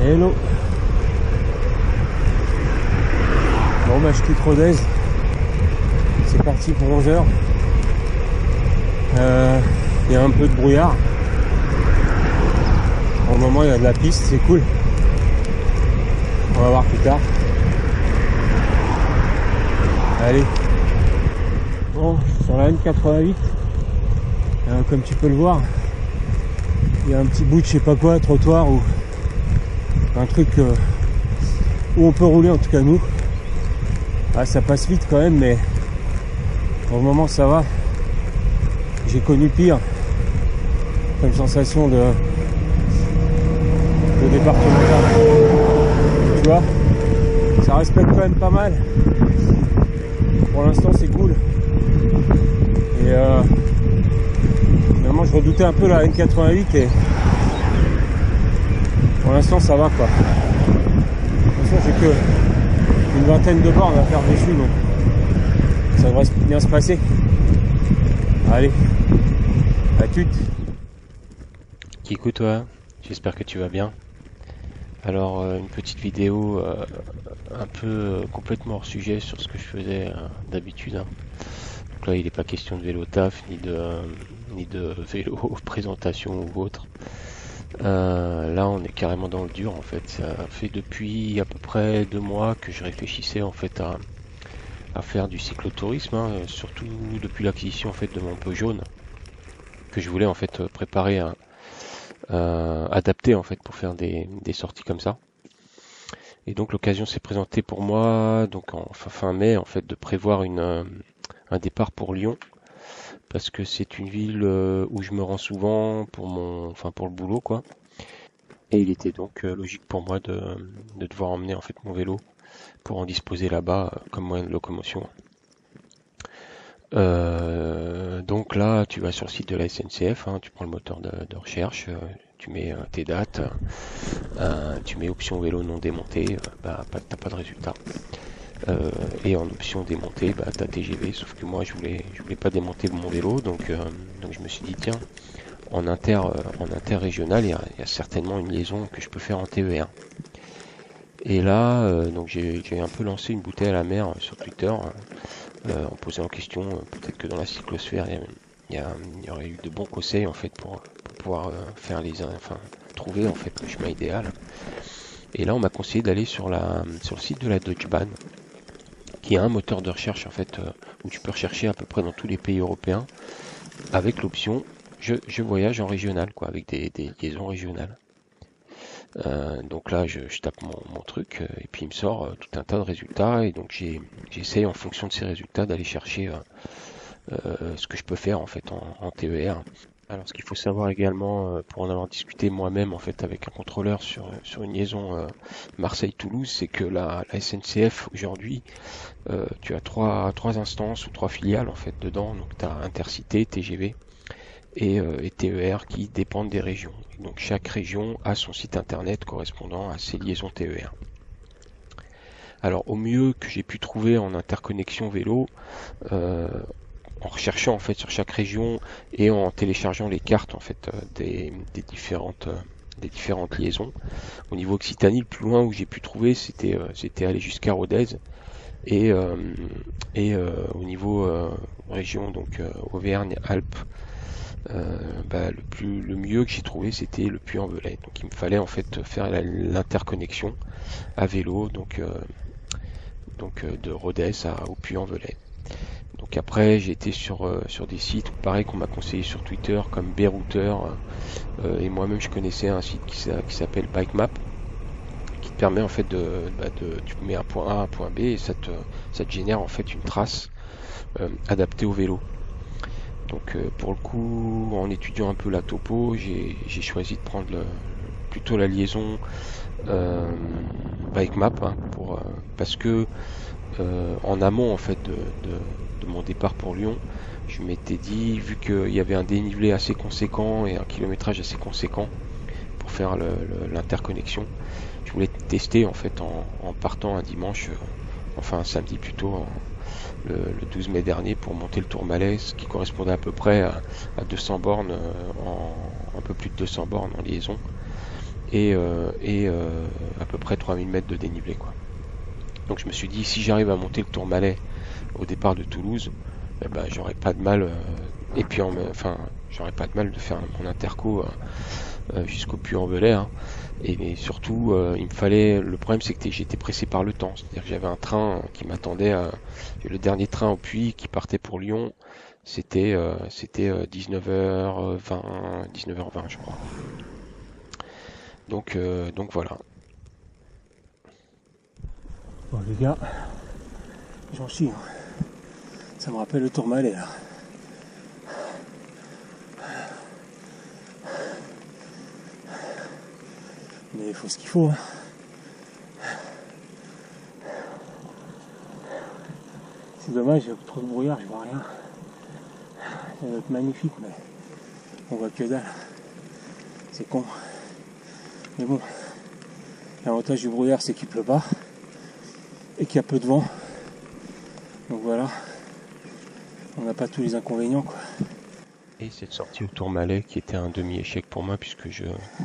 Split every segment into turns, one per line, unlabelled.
Hello. Bon bah je quitte Rodez. C'est parti pour 11 h. Il y a un peu de brouillard. Pour le moment il y a de la piste, c'est cool. On va voir plus tard. Allez. Bon, sur la N88, comme tu peux le voir, il y a un petit bout de je sais pas quoi, trottoir ou un truc où on peut rouler, en tout cas nous. Ah, ça passe vite quand même, mais pour le moment ça va. J'ai connu pire comme sensation de départemental. Tu vois, ça respecte quand même pas mal. Pour l'instant c'est cool. Et finalement je redoutais un peu la N88 et pour l'instant ça va quoi. De toute façon j'ai que une vingtaine de bornes à faire dessus, donc ça devrait bien se passer. Allez, à toutes.
Kikou toi, j'espère que tu vas bien. Alors une petite vidéo un peu complètement hors sujet sur ce que je faisais d'habitude. Donc là il n'est pas question de vélo taf ni de vélo présentation ou autre. Là on est carrément dans le dur en fait. Ça fait depuis à peu près 2 mois que je réfléchissais en fait à faire du cyclotourisme, surtout depuis l'acquisition en fait de mon Peugeot jaune que je voulais en fait préparer adapter en fait pour faire des sorties comme ça. Et donc l'occasion s'est présentée pour moi donc en fin mai en fait de prévoir un départ pour Lyon parce que c'est une ville où je me rends souvent pour le boulot quoi. Et il était donc logique pour moi de devoir emmener en fait mon vélo pour en disposer là-bas comme moyen de locomotion. Donc là, tu vas sur le site de la SNCF, tu prends le moteur de recherche, tu mets tes dates, tu mets option vélo non démonté, t'as pas de résultat. Et en option démontée, t'as TGV, sauf que moi je voulais pas démonter mon vélo, donc je me suis dit tiens, en interrégional, il y a certainement une liaison que je peux faire en TER. Et là, donc j'ai un peu lancé une bouteille à la mer sur Twitter. En posant en question, peut-être que dans la cyclosphère, il y aurait eu de bons conseils en fait pour pouvoir trouver en fait le chemin idéal. Et là, on m'a conseillé d'aller sur le site de la Deutsche Bahn, qui a un moteur de recherche en fait où tu peux rechercher à peu près dans tous les pays européens avec l'option je voyage en régional quoi, avec des liaisons régionales. Donc là je tape mon truc et puis il me sort tout un tas de résultats et donc j'essaye en fonction de ces résultats d'aller chercher ce que je peux faire en fait en TER. Alors ce qu'il faut savoir également pour en avoir discuté moi-même en fait avec un contrôleur sur une liaison Marseille-Toulouse, c'est que la SNCF aujourd'hui tu as trois instances ou 3 filiales en fait dedans, donc tu as Intercité, TGV et TER qui dépendent des régions. Donc chaque région a son site internet correspondant à ses liaisons TER. Alors au mieux que j'ai pu trouver en interconnexion vélo, en recherchant en fait sur chaque région et en téléchargeant les cartes en fait des différentes liaisons. Au niveau Occitanie, le plus loin où j'ai pu trouver c'était aller jusqu'à Rodez et au niveau région donc Auvergne-Alpes. Le mieux que j'ai trouvé c'était le Puy-en-Velay, donc il me fallait en fait faire l'interconnexion à vélo donc de Rodez au Puy-en-Velay. Donc après j'ai été sur des sites pareil qu'on m'a conseillé sur Twitter comme Brouter et moi-même je connaissais un site qui s'appelle Bikemap qui te permet en fait tu mets un point A, un point B et ça te génère en fait une trace adaptée au vélo. Donc pour le coup, en étudiant un peu la topo, j'ai choisi de prendre plutôt la liaison Bikemap parce que en amont en fait de mon départ pour Lyon, je m'étais dit, vu qu'il y avait un dénivelé assez conséquent et un kilométrage assez conséquent pour faire l'interconnexion, je voulais tester en fait en partant un dimanche, enfin un samedi plutôt, le 12 mai dernier pour monter le Tourmalet, ce qui correspondait à peu près à 200 bornes, un peu plus de 200 bornes en liaison. et à peu près 3000 mètres de dénivelé, quoi. Donc je me suis dit, si j'arrive à monter le Tourmalet au départ de Toulouse, eh ben, j'aurais pas de mal, et puis enfin, j'aurais pas de mal de faire mon interco jusqu'au Puy-en-Velay, hein. Et surtout, il me fallait. Le problème, c'est que j'étais pressé par le temps. C'est-à-dire que j'avais un train qui m'attendait. Le dernier train au Puy qui partait pour Lyon, c'était 19h20, 19h20, je crois. Donc voilà.
Bon les gars, j'en chie, hein. Ça me rappelle le Tourmalet là. Mais il faut ce qu'il faut, hein. C'est dommage, il y a trop de brouillard, je vois rien. Ça doit être magnifique, mais on voit que dalle. C'est con. Mais bon, l'avantage du brouillard, c'est qu'il pleut pas et qu'il y a peu de vent. Donc voilà, on n'a pas tous les inconvénients, quoi.
Et cette sortie au Tourmalet qui était un demi-échec pour moi, puisque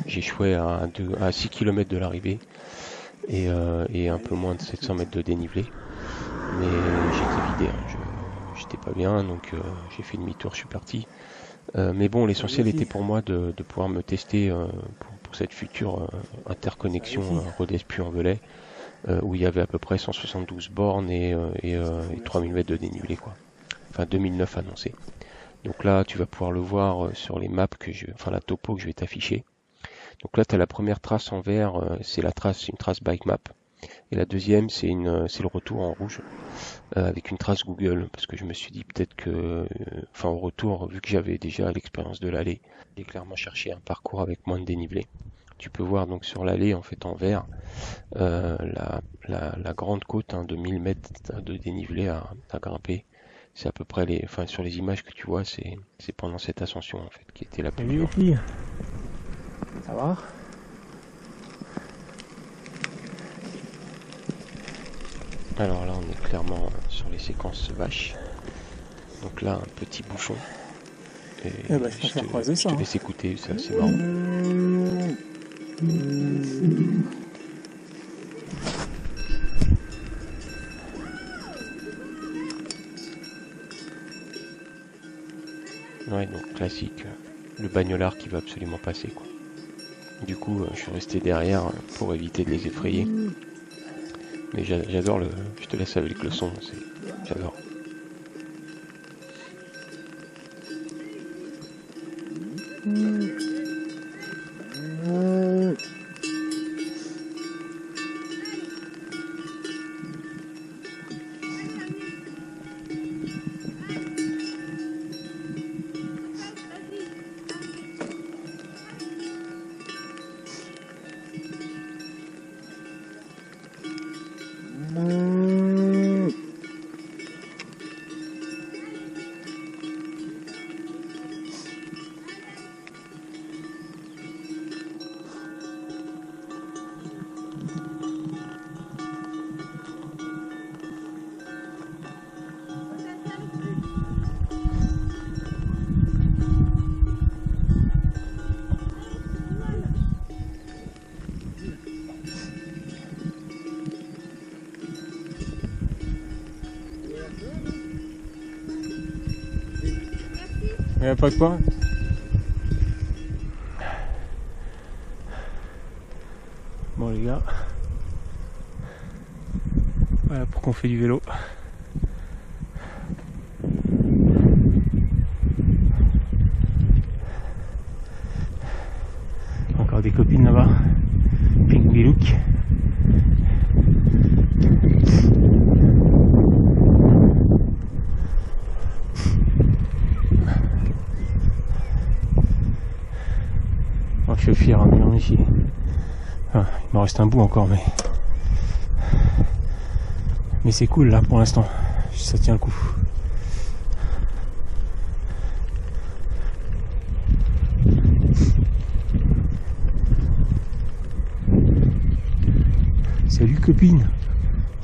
j'échouais à 6 km de l'arrivée et un peu moins de 700 mètres de dénivelé. Mais j'étais vidé, hein. J'étais pas bien, donc j'ai fait demi-tour, je suis parti. Mais bon, l'essentiel était pour moi de pouvoir me tester pour cette future interconnexion Rodez-Puy-en-Velay, où il y avait à peu près 172 bornes et 3000 mètres de dénivelé, quoi. Enfin 2009 annoncé. Donc là, tu vas pouvoir le voir sur les maps enfin la topo que je vais t'afficher. Donc là, tu as la première trace en vert, c'est une trace bike map. Et la deuxième, c'est le retour en rouge, avec une trace Google, parce que je me suis dit peut-être que, enfin au retour, vu que j'avais déjà l'expérience de l'allée, j'ai clairement cherché un parcours avec moins de dénivelé. Tu peux voir donc sur l'allée, en fait en vert, la grande côte, hein, de 1000 mètres de dénivelé à grimper. C'est à peu près enfin sur les images que tu vois, c'est pendant cette ascension en fait qui était la plus dure.
Salut les filles, ça va?
Alors là, on est clairement sur les séquences vaches. Donc là, un petit bouchon. Et
je préfère croiser ça.
Je te laisse écouter, c'est assez marrant. Ouais, donc classique, le bagnolard qui va absolument passer, quoi. Du coup, je suis resté derrière pour éviter de les effrayer. Mais j'adore je te laisse avec le son, j'adore.
Il n'y a pas de quoi. Bon les gars, voilà pour qu'on fait du vélo. Encore des copines là-bas. Pink Bilouk. Je suis fier en venant ici. Enfin, il me reste un bout encore, mais c'est cool là pour l'instant. Ça tient le coup. Salut copine.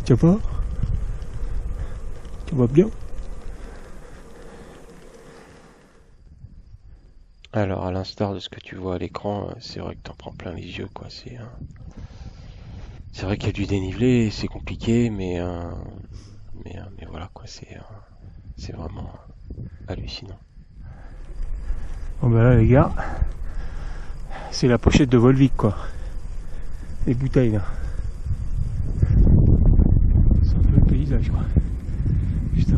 Tu vas pas? Tu vas bien?
Alors, à l'instar de ce que tu vois à l'écran, c'est vrai que t'en prends plein les yeux, quoi. C'est vrai qu'il y a du dénivelé, c'est compliqué, mais voilà, quoi. C'est vraiment hallucinant.
Bon bah là les gars, c'est la pochette de Volvic quoi. Les bouteilles là. C'est un peu le paysage quoi. Putain.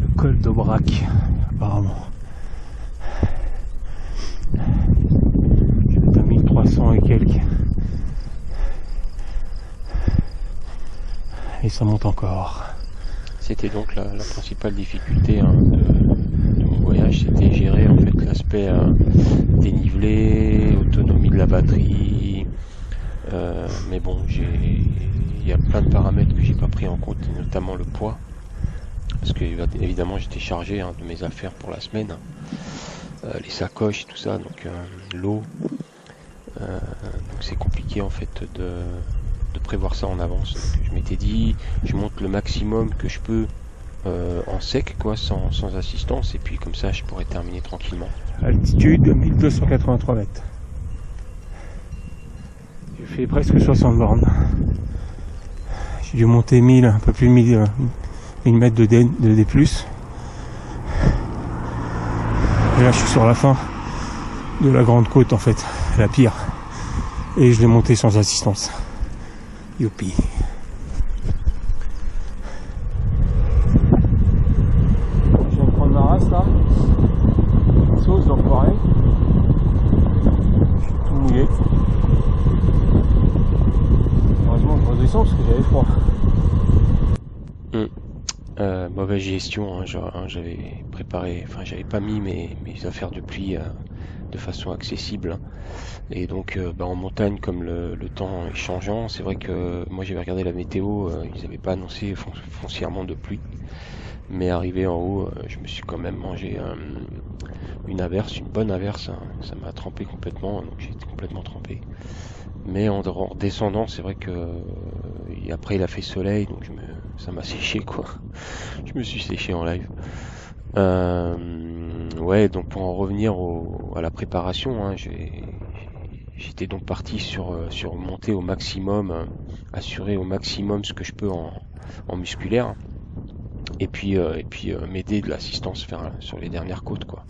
Le col d'Aubrac, apparemment. C'est à 1300 et quelques. Et ça monte encore.
C'était donc la principale difficulté hein, de mon voyage, c'était gérer en fait l'aspect dénivelé, autonomie de la batterie. Mais bon, il y a plein de paramètres que j'ai pas pris en compte, notamment le poids, parce que évidemment j'étais chargé hein, de mes affaires pour la semaine, les sacoches et tout ça, donc l'eau. Donc c'est compliqué en fait de prévoir ça en avance. Donc, je m'étais dit, je monte le maximum que je peux en sec, quoi, sans assistance, et puis comme ça, je pourrais terminer tranquillement.
Altitude 1283 mètres. J'ai fait presque 60 bornes. J'ai dû monter 1000, un peu plus de 1000 mètres de D+. Et là, je suis sur la fin de la grande côte, en fait, la pire. Et je l'ai monté sans assistance. Youpi. Je viens de prendre ma race là. Sauce dans le forêt. Je suis tout mouillé. Heureusement je redescends parce que j'avais froid.
Mauvaise gestion, hein, j'avais préparé, enfin j'avais pas mis mes affaires de pluie de façon accessible. Hein. Et donc en montagne, comme le temps est changeant, c'est vrai que moi j'avais regardé la météo, ils n'avaient pas annoncé foncièrement de pluie. Mais arrivé en haut, je me suis quand même mangé une averse, une bonne averse. Hein. Ça m'a trempé complètement, donc j'ai été complètement trempé. Mais en descendant, c'est vrai que après il a fait soleil, donc ça m'a séché quoi. Je me suis séché en live. Ouais, donc pour en revenir à la préparation, hein, j'étais donc parti sur monter au maximum, assurer au maximum ce que je peux en musculaire. Et puis m'aider de l'assistance sur les dernières côtes quoi.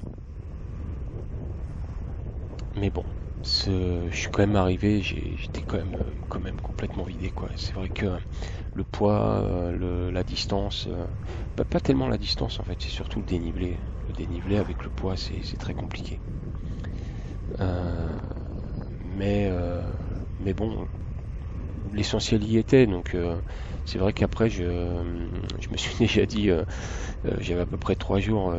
Mais bon, je suis quand même arrivé, j'étais quand même complètement vidé quoi. C'est vrai que le poids, la distance, pas tellement la distance en fait, c'est surtout le dénivelé. Le dénivelé avec le poids c'est très compliqué. Mais bon, l'essentiel y était, donc c'est vrai qu'après je me suis déjà dit, j'avais à peu près 3 jours,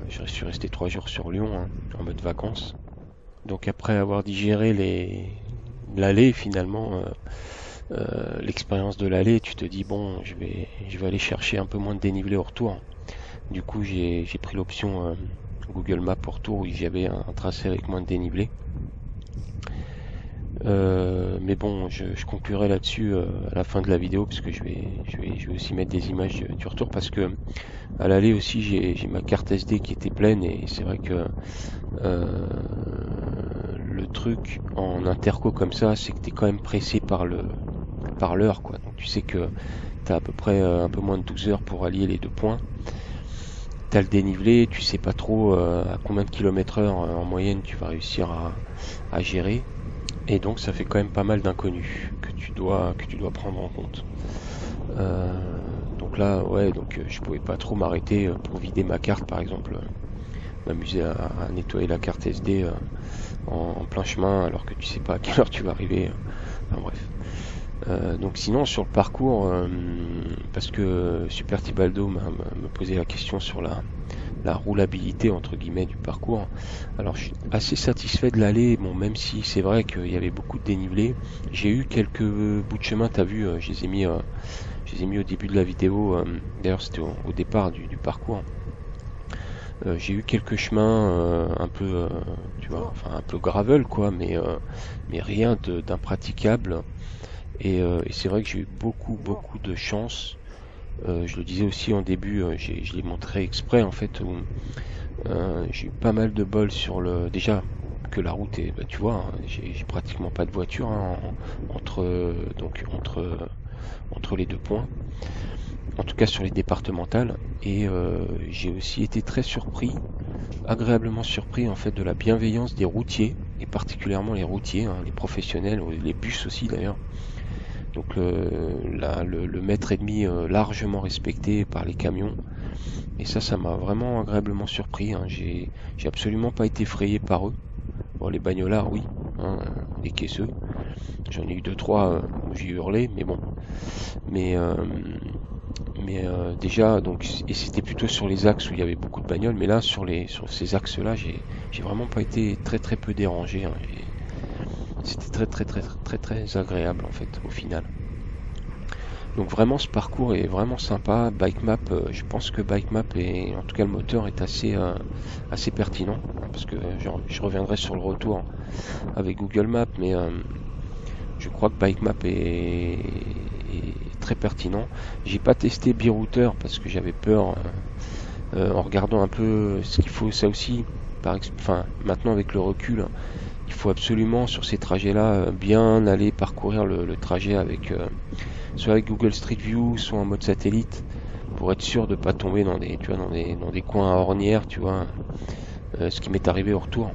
je suis resté 3 jours sur Lyon hein, en mode vacances. Donc après avoir digéré l'allée finalement, l'expérience de l'allée, tu te dis bon, je vais aller chercher un peu moins de dénivelé au retour. Du coup j'ai pris l'option Google Maps au retour où j'avais un tracé avec moins de dénivelé. Mais bon, je conclurai là-dessus à la fin de la vidéo parce que je vais aussi mettre des images du retour parce que à l'aller aussi j'ai ma carte SD qui était pleine et c'est vrai que le truc en interco comme ça, c'est que t'es quand même pressé par l'heure quoi. Donc tu sais que t'as à peu près un peu moins de 12 heures pour allier les deux points. T'as le dénivelé, tu sais pas trop à combien de kilomètres heure en moyenne tu vas réussir à gérer. Et donc ça fait quand même pas mal d'inconnus que tu dois prendre en compte. Donc là, ouais, donc je pouvais pas trop m'arrêter pour vider ma carte, par exemple, m'amuser à nettoyer la carte SD en plein chemin, alors que tu sais pas à quelle heure tu vas arriver. Enfin bref. Donc sinon sur le parcours, parce que Super Tibaldo me posait la question sur la roulabilité entre guillemets du parcours. Alors je suis assez satisfait de l'aller, bon même si c'est vrai qu'il y avait beaucoup de dénivelé. J'ai eu quelques bouts de chemin, t'as vu, je les ai mis au début de la vidéo, d'ailleurs c'était au départ du parcours. J'ai eu quelques chemins un peu, tu vois, enfin un peu gravel quoi, mais rien d'impraticable. Et c'est vrai que j'ai eu beaucoup de chance. Je le disais aussi en début, je l'ai montré exprès en fait, où J'ai eu pas mal de bol sur le... Déjà que la route est... Bah, tu vois, hein, j'ai pratiquement pas de voiture hein, entre les deux points. En tout cas sur les départementales. Et j'ai aussi été très surpris, agréablement surpris en fait de la bienveillance des routiers, et particulièrement les routiers, hein, les professionnels, les bus aussi d'ailleurs. Donc le mètre et demi largement respecté par les camions. Et ça m'a vraiment agréablement surpris. Hein. J'ai absolument pas été effrayé par eux. Bon, les bagnolards, oui, hein, les caisseux. J'en ai eu deux trois où j'ai hurlé, mais bon. Mais déjà, donc, et c'était plutôt sur les axes où il y avait beaucoup de bagnoles. Mais là, sur ces axes-là, j'ai vraiment pas été très peu dérangé. Hein. C'était très agréable en fait au final. Donc vraiment ce parcours est vraiment sympa. Bikemap, je pense que Bikemap en tout cas le moteur est assez pertinent parce que je reviendrai sur le retour avec Google Maps, mais je crois que Bikemap est très pertinent. J'ai pas testé BeRouter parce que j'avais peur en regardant un peu ce qu'il faut, ça aussi. Enfin, maintenant avec le recul, il faut absolument sur ces trajets-là bien aller parcourir le trajet avec soit avec Google Street View, soit en mode satellite, pour être sûr de pas tomber dans des, tu vois, dans des coins à ornières, tu vois, ce qui m'est arrivé au retour.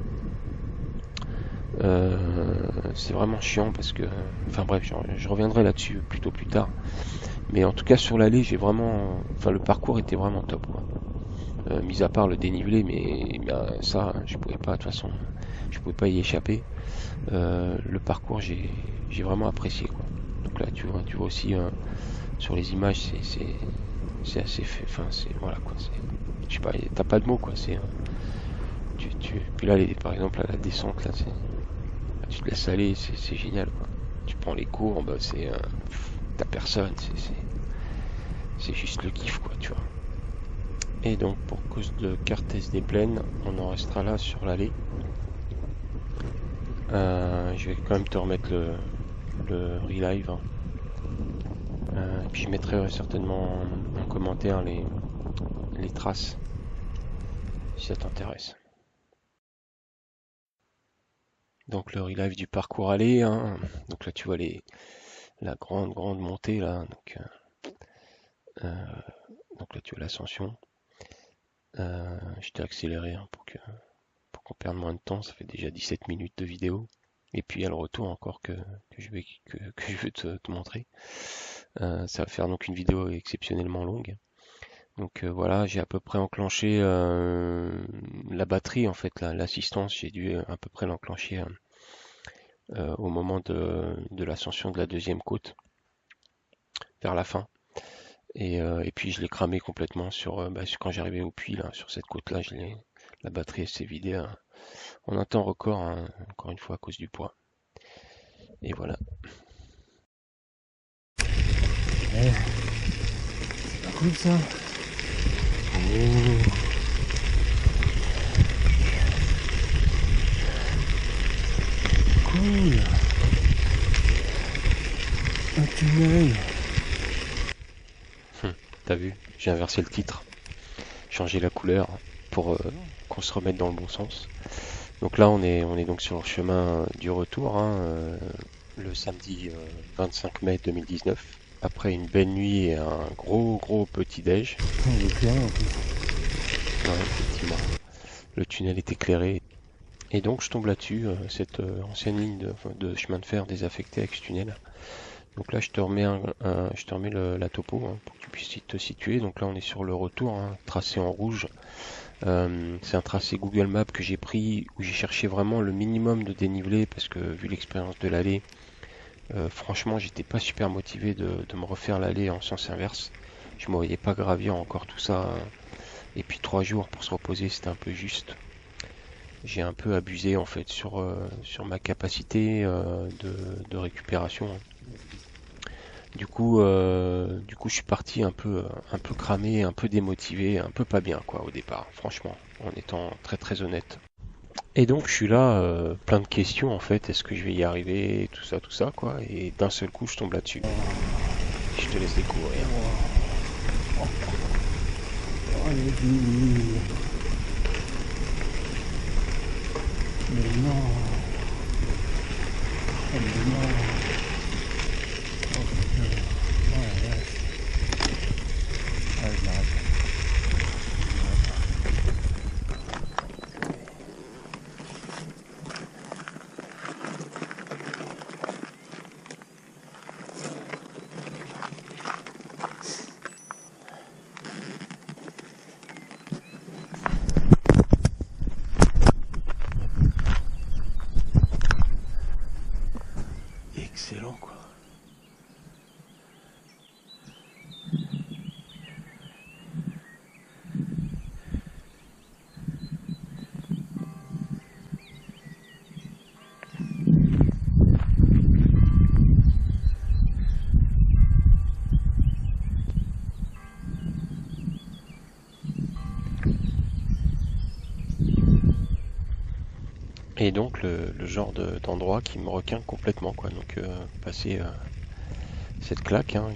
C'est vraiment chiant parce que, enfin bref, je reviendrai là-dessus plutôt plus tard. Mais en tout cas sur l'allée, le parcours était vraiment top, quoi. Mis à part le dénivelé, mais ça, je pouvais pas, de toute façon, je pouvais pas y échapper. Le parcours, j'ai vraiment apprécié, quoi. Donc là, tu vois aussi sur les images, c'est assez fait. Enfin, voilà quoi. Je sais pas, t'as pas de mots quoi. Puis là, par exemple, à la descente, là, tu te laisses aller, c'est génial quoi. Tu prends les cours, bah t'as personne, c'est juste le kiff quoi, tu vois. Et donc pour cause de carte SD pleine, on en restera là sur l'allée. Je vais quand même te remettre le relive. Hein. Puis je mettrai certainement en commentaire les traces si ça t'intéresse. Donc le relive du parcours aller. Hein. Donc là tu vois la grande montée là. Donc là tu vois l'ascension. Je t'ai accéléré hein, pour qu'on perde moins de temps. Ça fait déjà 17 minutes de vidéo. Et puis il y a le retour encore que je veux te montrer. Ça va faire donc une vidéo exceptionnellement longue. Donc voilà, j'ai à peu près enclenché la batterie en fait, l'assistance, j'ai dû à peu près l'enclencher au moment de l'ascension de la deuxième côte, vers la fin. Et puis je l'ai cramé complètement quand j'arrivais au puits là, sur cette côte là, la batterie s'est vidée en un temps record, hein, encore une fois à cause du poids. Et voilà.
Ouais. C'est pas cool ça. Oh. Cool. Un tunnel.
T'as vu, j'ai inversé le titre, changé la couleur pour qu'on se remette dans le bon sens. Donc là on est donc sur le chemin du retour, hein, le samedi 25 mai 2019. Après une belle nuit et un gros petit déj.
Il est éclairé en plus.
Ouais, effectivement. Le tunnel est éclairé. Et donc je tombe là-dessus, cette ancienne ligne de chemin de fer désaffectée avec ce tunnel. Donc là je te remets, la topo hein, pour que tu puisses te situer. Donc là on est sur le retour, hein, tracé en rouge. C'est un tracé Google Maps que j'ai pris où j'ai cherché vraiment le minimum de dénivelé parce que vu l'expérience de l'allée, franchement j'étais pas super motivé de me refaire l'allée en sens inverse. Je ne me voyais pas gravir encore tout ça. Et puis 3 jours pour se reposer c'était un peu juste. J'ai un peu abusé en fait sur ma capacité de récupération. Du coup, je suis parti un peu cramé, un peu démotivé, un peu pas bien quoi au départ, franchement, en étant très honnête. Et donc je suis là, plein de questions en fait, est-ce que je vais y arriver, tout ça quoi, et d'un seul coup je tombe là-dessus. Je te laisse découvrir.
Mais non. Oh, mais non. Oh putain. Oh la vache. Ah, je l'arrête. Excellent quoi.
Et donc le genre d'endroit qui me requin complètement quoi. Donc passer cette claque, hein,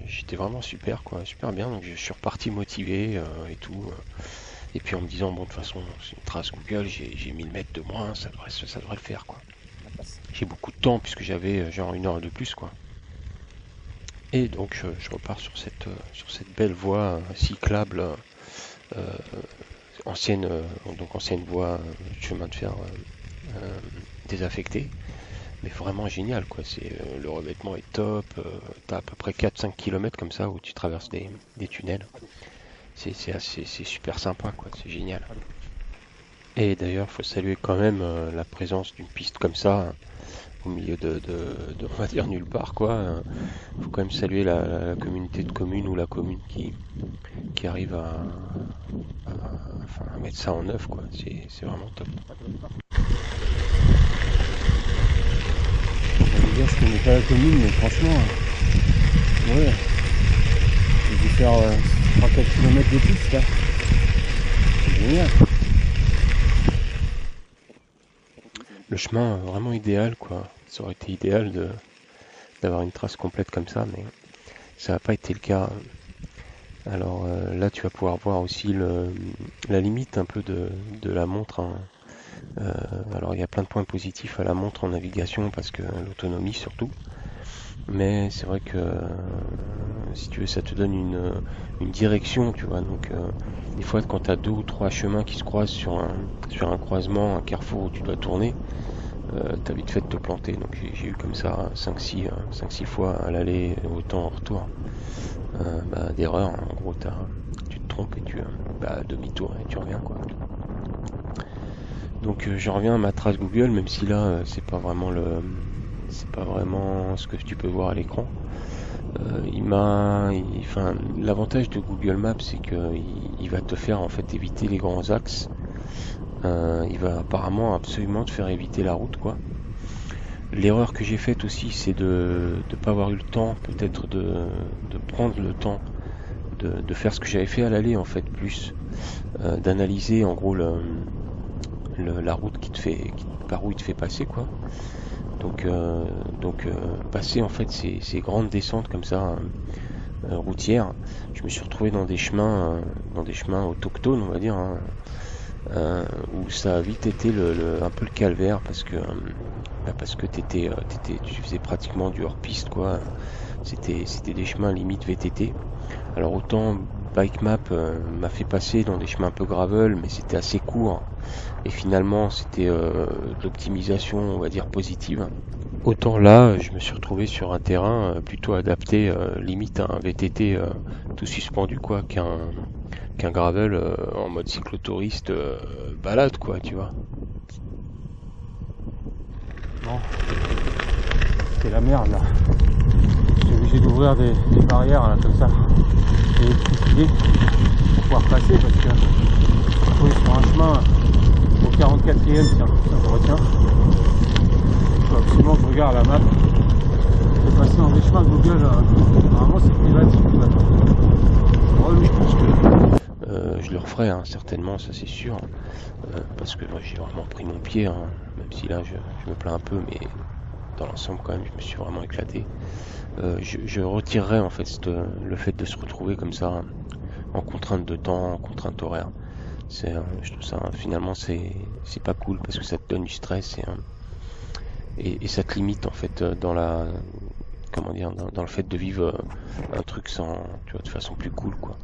j'étais vraiment super quoi, super bien. Donc je suis reparti motivé et tout. Et puis en me disant bon de toute façon c'est une trace Google, j'ai 1000 mètres de moins, ça devrait le faire quoi. J'ai beaucoup de temps puisque j'avais genre 1 heure de plus quoi. Et donc je repars sur cette belle voie cyclable euh, ancienne donc ancienne voie chemin de fer désaffecté, mais vraiment génial quoi. C'est le revêtement est top, t'as à peu près 4-5 km comme ça où tu traverses des tunnels. C'est super sympa quoi, c'est génial. Et d'ailleurs faut saluer quand même la présence d'une piste comme ça hein, au milieu on va dire nulle part quoi. Faut quand même saluer la communauté de communes ou la commune qui arrive enfin, à mettre ça en œuvre quoi. C'est vraiment top.
Je connais pas la commune, mais franchement, ouais, j'ai dû faire 3-4 km de piste là. C'est génial.
Le chemin vraiment idéal quoi. Ça aurait été idéal d'avoir une trace complète comme ça, mais ça n'a pas été le cas. Alors là, tu vas pouvoir voir aussi la limite un peu de la montre, hein. Alors il y a plein de points positifs à la montre en navigation parce que l'autonomie surtout. Mais c'est vrai que si tu veux, ça te donne une direction, tu vois. Donc des fois, quand tu as 2 ou 3 chemins qui se croisent sur un croisement, un carrefour où tu dois tourner, t'as vite fait de te planter. Donc j'ai eu comme ça 5-6 fois à l'aller, autant en retour. D'erreur, hein. En gros, tu te trompes et demi-tour et tu reviens quoi. Donc je reviens à ma trace Google, même si là c'est pas vraiment ce que tu peux voir à l'écran. L'avantage de Google Maps, c'est qu'il va te faire en fait éviter les grands axes. Il va apparemment absolument te faire éviter la route, quoi. L'erreur que j'ai faite aussi, c'est de ne pas avoir eu le temps, peut-être de prendre le temps de faire ce que j'avais fait à l'aller, en fait, plus d'analyser en gros la route par où il te fait passer, quoi. Donc passer en fait ces grandes descentes comme ça routières, je me suis retrouvé dans des chemins autochtones, on va dire, hein, où ça a vite été un peu le calvaire parce que tu faisais pratiquement du hors piste quoi. C'était des chemins limite VTT. Alors autant Bike Map m'a fait passer dans des chemins un peu gravel, mais c'était assez court et finalement c'était de l'optimisation on va dire positive. Autant là je me suis retrouvé sur un terrain plutôt adapté limite à un VTT tout suspendu quoi qu'un gravel en mode cyclotouriste balade quoi tu vois.
Bon, c'est la merde là. Je suis obligé d'ouvrir des barrières là comme ça. Et pour pouvoir passer parce que je suis trouvé sur un chemin au 44e, tiens, ça me retient. Il faut absolument que je regarde la map. Je vais passer dans des chemins Google, normalement c'est privatif. Relou, parce que
je le referai hein, certainement, ça c'est sûr. Parce que moi j'ai vraiment pris mon pied, hein, même si là je me plains un peu, mais dans l'ensemble quand même je me suis vraiment éclaté. Je retirerai en fait le fait de se retrouver comme ça en contrainte de temps, en contrainte horaire. Je trouve ça, finalement, c'est pas cool parce que ça te donne du stress et ça te limite en fait dans la, comment dire, dans le fait de vivre un truc sans, tu vois, de façon plus cool, quoi.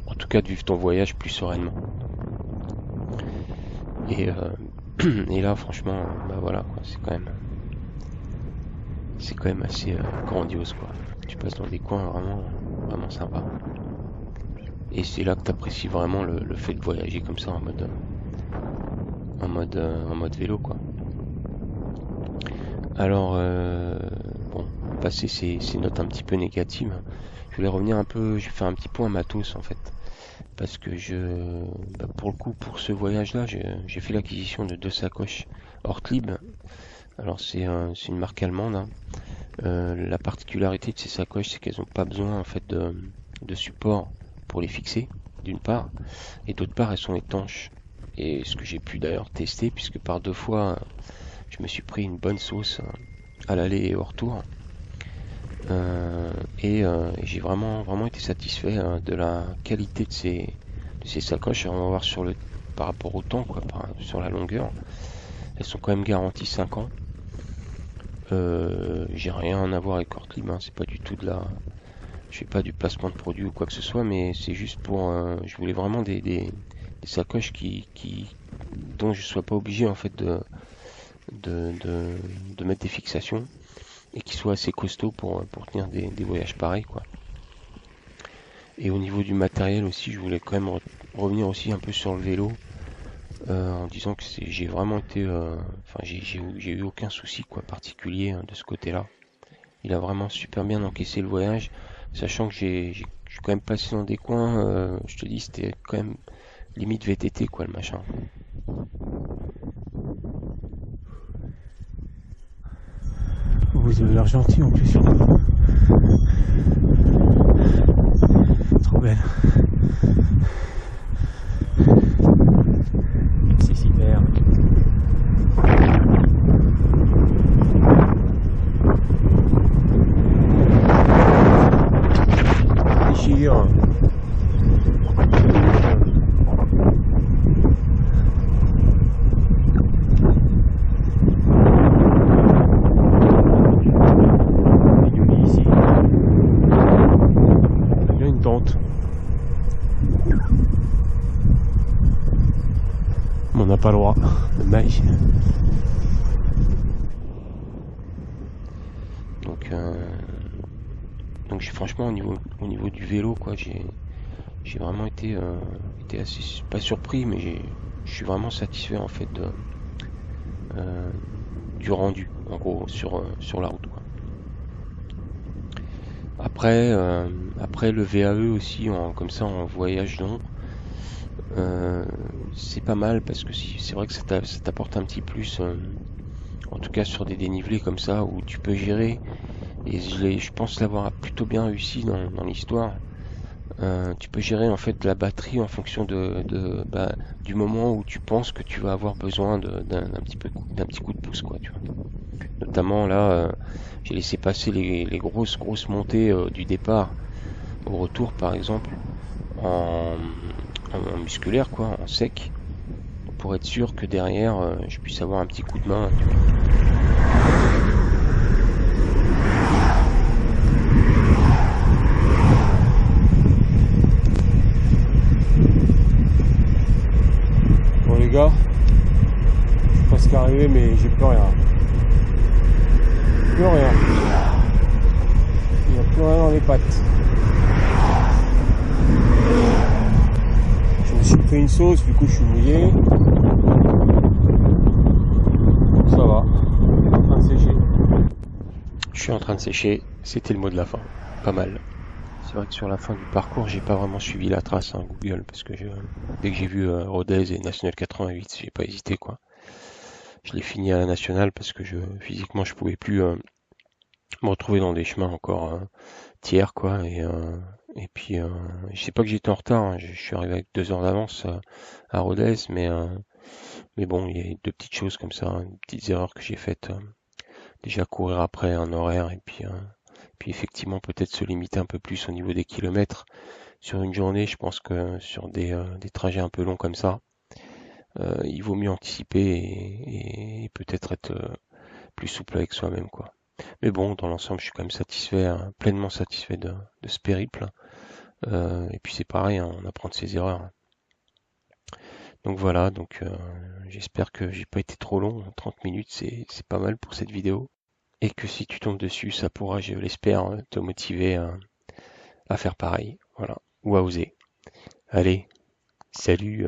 En tout cas, de vivre ton voyage plus sereinement. Et, et là, franchement, bah voilà, quoi, c'est quand même assez grandiose, quoi. Tu passes dans des coins vraiment, vraiment sympas. Et c'est là que tu apprécies vraiment le fait de voyager comme ça en mode vélo, quoi. Alors, bon, passer ces notes un petit peu négatives, je voulais revenir un peu, je vais faire un petit point matos en fait, parce que pour le coup, pour ce voyage-là, j'ai fait l'acquisition de 2 sacoches Ortlieb. Alors c'est une marque allemande, hein. La particularité de ces sacoches, c'est qu'elles n'ont pas besoin en fait de support pour les fixer, d'une part, et d'autre part, elles sont étanches. Et ce que j'ai pu d'ailleurs tester, puisque par 2 fois, je me suis pris une bonne sauce à l'aller et au retour. Et j'ai vraiment été satisfait de la qualité de ces sacoches. On va voir par rapport au temps, quoi, sur la longueur. Elles sont quand même garanties 5 ans. J'ai rien à voir avec Ortlieb, hein, c'est pas du tout je fais pas du placement de produit ou quoi que ce soit, mais c'est juste je voulais vraiment des sacoches dont je sois pas obligé en fait de mettre des fixations et qui soient assez costauds pour tenir des voyages pareils, quoi. Et au niveau du matériel aussi, je voulais quand même revenir aussi un peu sur le vélo en disant que j'ai vraiment été, enfin j'ai eu aucun souci quoi particulier de ce côté-là. Il a vraiment super bien encaissé le voyage, sachant que j'ai quand même passé dans des coins, je te dis c'était quand même limite VTT quoi le machin.
Vous avez l'air gentil en plus. Trop belle. C'est super. Déchire. On n'a pas le droit, le maïs. Donc franchement au niveau du vélo quoi, j'ai vraiment été assez pas surpris, mais je suis vraiment satisfait en fait du rendu en gros sur la route quoi. Après le VAE aussi comme ça en voyage long. C'est pas mal parce que c'est vrai que ça t'apporte un petit plus, en tout cas sur des dénivelés comme ça où tu peux gérer, et je pense l'avoir plutôt bien réussi dans l'histoire. Tu peux gérer en fait la batterie en fonction du moment où tu penses que tu vas avoir besoin d'un petit coup de pouce quoi, tu vois. Notamment là, j'ai laissé passer les grosses montées du départ au retour par exemple en musculaire quoi, en sec, pour être sûr que derrière je puisse avoir un petit coup de main. Bon les gars, je suis presque arrivé mais j'ai plus rien. Plus rien. Il n'y a plus rien dans les pattes. Je me suis pris une sauce, du coup je suis mouillé. Ça va, je suis en train de sécher. Je suis en train de sécher, c'était le mot de la fin. Pas mal. C'est vrai que sur la fin du parcours, j'ai pas vraiment suivi la trace Google, parce que dès que j'ai vu Rodez et National 88, j'ai pas hésité quoi. Je l'ai fini à la nationale parce que physiquement je pouvais plus me retrouver dans des chemins encore tiers quoi, et puis je sais pas que j'étais en retard, hein. Je suis arrivé avec 2 heures d'avance à Rodez, mais bon, il y a 2 petites choses comme ça, hein, 2 petites erreurs que j'ai faites. Déjà courir après un horaire, et puis effectivement peut-être se limiter un peu plus au niveau des kilomètres
sur une journée, je pense que sur des trajets un peu longs comme ça, il vaut mieux anticiper et peut-être être plus souple avec soi-même, quoi. Mais bon, dans l'ensemble, je suis quand même satisfait, hein, pleinement satisfait de ce périple. Et puis c'est pareil, hein, on apprend de ses erreurs, hein. Donc voilà, donc j'espère que j'ai pas été trop long. 30 minutes, c'est pas mal pour cette vidéo. Et que si tu tombes dessus, ça pourra, je l'espère, te motiver à faire pareil. Voilà. Ou à oser. Allez, salut.